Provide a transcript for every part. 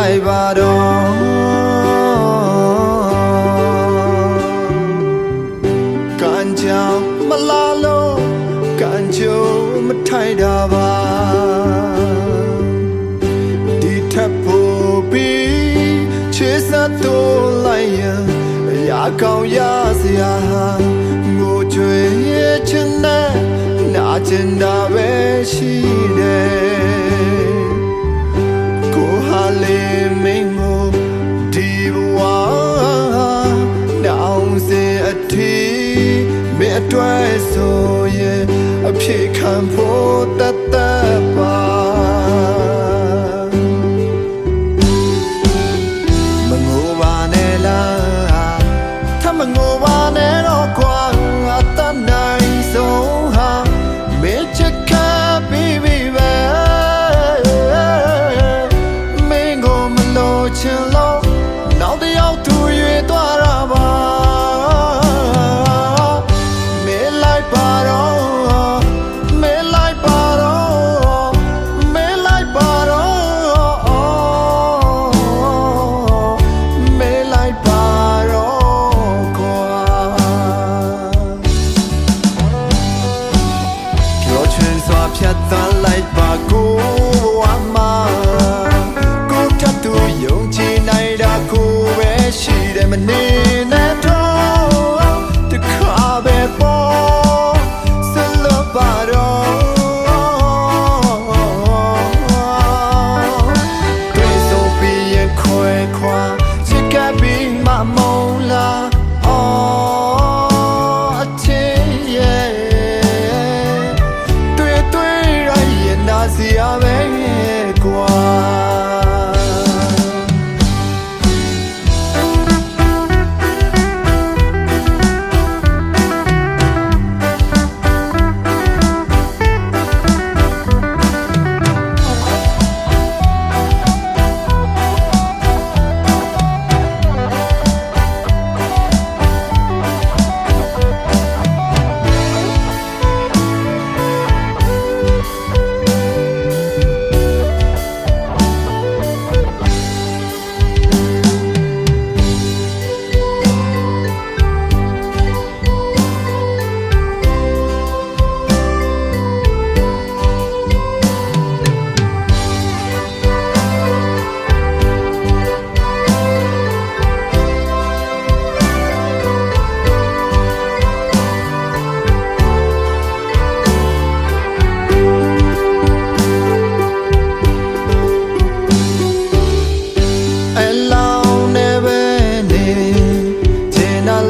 လိုက်ပါတော့ကံကြောင့်မလာလို့ကံကြိုးမထိုက်တာပါဒီထပ်ဖို့ပြီးချစ်စပ်တော့လိုက်ရင်ရာကောင်းရစရာငိုကြွေရဲ့ချင်တဲ့နာကျင်တာပဲရှိတယ်ကိုဟာလေးမင်းကိုဒီဘဝနောင်စင်အထီးမင်းအတွက်ဆိုရင်အဖြစ်ခံဖို့တတ်ပါမငိုပါနဲ့လားထမငိုပါနဲ့တော့ကွာအတတ်နိုင်ဆုံးဟာမင်းချစ်ခပ်ပြီးပြီပဲမင်းကိုမလို့ချင်လို့နောက်တစ်ယောက်သူရွေသွားတာပါမင်းလိုက်ပါတော့မင်းလိုက်ပါတော့မင်းလိုက်ပါတော့မင်းလိုက်ပါတော့ကွာပြောချင်စွာဖြတ်သန်းလိုက်ပါကိုဘဝမှာကိုထပ်သူယုံကြည်နိုင်တာကိုပဲရှိတယ်မနေနဲ့တော့တခါပဲပေါ်ဆလပါတော့တွေ့ဆိုပြီးရခွဲခွာချစ်ကပ်ပြီးမှမုံလာအချစ်ရဲ့တွေ့ရရင်နာစီရပဲကွာ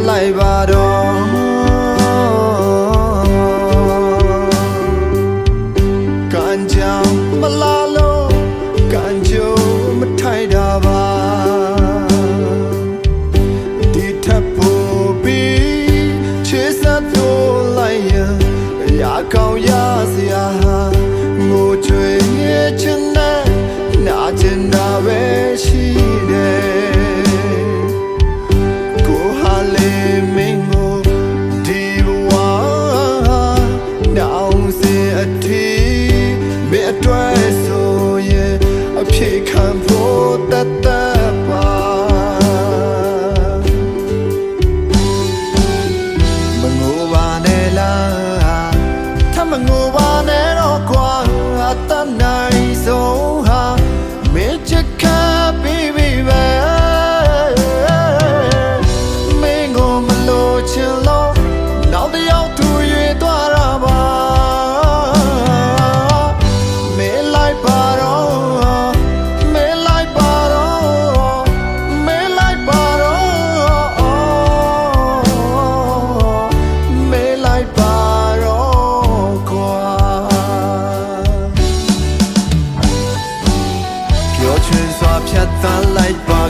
လိုက်ပါတော့ကံကြောင့်မလာလို့ကံကြိုးမထိုက်တာပါဒီထပ်ဖို့ပြီးချစ်စပ်တော့လိုက်ရင်ရာကောင်းရစရာငိုကြွေရဲ့ချင်တဲ့နာကျင်တာပဲရှိတယ်အတွက်ဆိုရင်အဖြစ်ခံဖို့တတ်ပါမငိုပါနဲ့လားထမငိုပါနဲ့တော့ကွာအတတ်နိုင်ဆုံးဟာမင်းချစ်ခပ်ပြီးပြီပဲမင်းကိုမလို့ချင်လို့နောက်တစ်ယောက်သူရွေသွားတာပါဖြတ်သန်းလိုက်ပါ